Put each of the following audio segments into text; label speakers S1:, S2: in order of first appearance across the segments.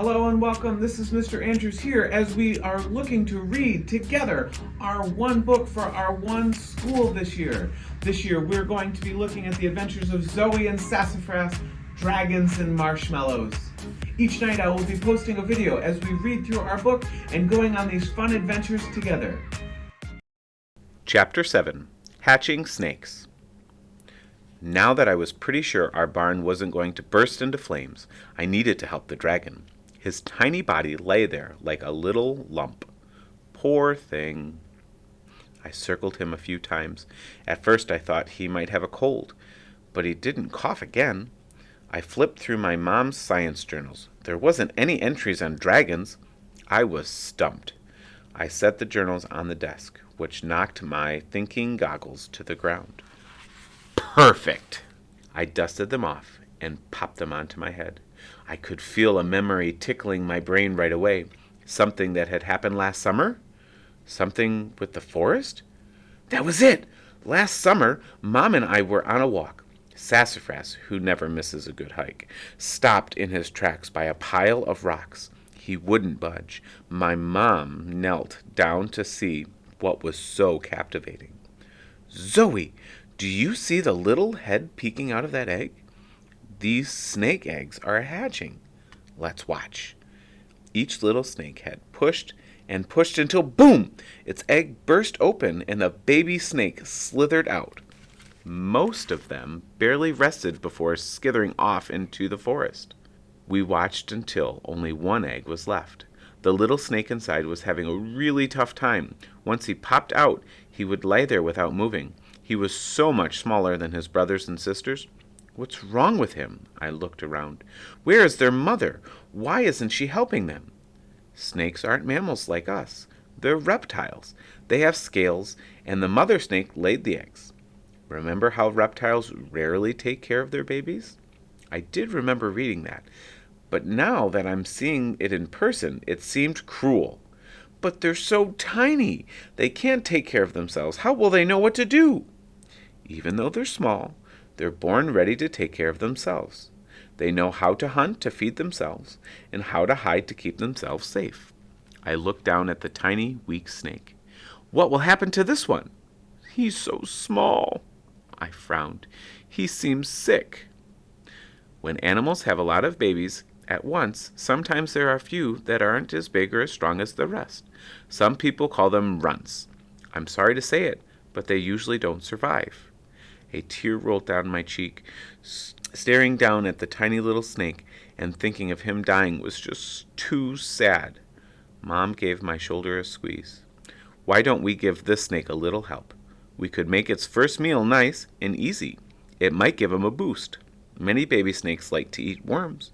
S1: Hello and welcome. This is Mr. Andrews here as we are looking to read together our one book for our one school this year. This year we're going to be looking at the adventures of Zoey and Sassafras, Dragons and Marshmallows. Each night I will be posting a video as we read through our book and going on these fun adventures together.
S2: Chapter 7. Hatching Snakes. Now that I was pretty sure our barn wasn't going to burst into flames, I needed to help the dragon. His tiny body lay there like a little lump. Poor thing. I circled him a few times. At first I thought he might have a cold, but he didn't cough again. I flipped through my mom's science journals. There wasn't any entries on dragons. I was stumped. I set the journals on the desk, which knocked my thinking goggles to the ground. Perfect! I dusted them off and popped them onto my head. I could feel a memory tickling my brain right away. Something that had happened last summer? Something with the forest? That was it! Last summer, Mom and I were on a walk. Sassafras, who never misses a good hike, stopped in his tracks by a pile of rocks. He wouldn't budge. My mom knelt down to see what was so captivating. Zoey, do you see the little head peeking out of that egg? These snake eggs are hatching. Let's watch. Each little snake head pushed and pushed until, boom, its egg burst open and a baby snake slithered out. Most of them barely rested before skithering off into the forest. We watched until only one egg was left. The little snake inside was having a really tough time. Once he popped out, he would lay there without moving. He was so much smaller than his brothers and sisters. What's wrong with him? I looked around. Where is their mother? Why isn't she helping them? Snakes aren't mammals like us. They're reptiles. They have scales, and the mother snake laid the eggs. Remember how reptiles rarely take care of their babies? I did remember reading that, but now that I'm seeing it in person, it seemed cruel. But they're so tiny. They can't take care of themselves. How will they know what to do? Even though they're small, they're born ready to take care of themselves. They know how to hunt to feed themselves and how to hide to keep themselves safe. I looked down at the tiny, weak snake. What will happen to this one? He's so small. I frowned. He seems sick. When animals have a lot of babies at once, sometimes there are a few that aren't as big or as strong as the rest. Some people call them runts. I'm sorry to say it, but they usually don't survive. A tear rolled down my cheek. Staring down at the tiny little snake and thinking of him dying was just too sad. Mom gave my shoulder a squeeze. Why don't we give this snake a little help? We could make its first meal nice and easy. It might give him a boost. Many baby snakes like to eat worms.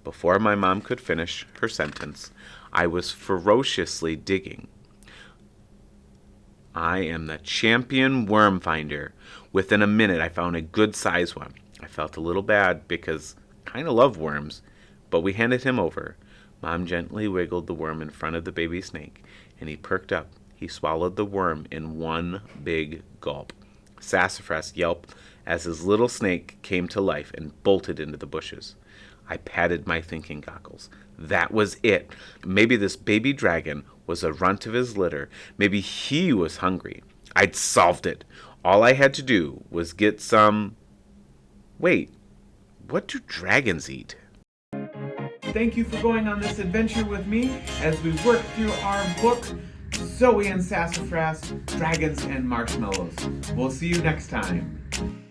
S2: Before my mom could finish her sentence, I was ferociously digging. I am the champion worm finder. Within a minute, I found a good-sized one. I felt a little bad because I kind of love worms, but we handed him over. Mom gently wiggled the worm in front of the baby snake, and he perked up. He swallowed the worm in one big gulp. Sassafras yelped as his little snake came to life and bolted into the bushes. I patted my thinking goggles. That was it. Maybe this baby dragon was a runt of his litter. Maybe he was hungry. I'd solved it. All I had to do was get some... Wait, what do dragons eat?
S1: Thank you for going on this adventure with me as we work through our book, Zoey and Sassafras, Dragons and Marshmallows. We'll see you next time.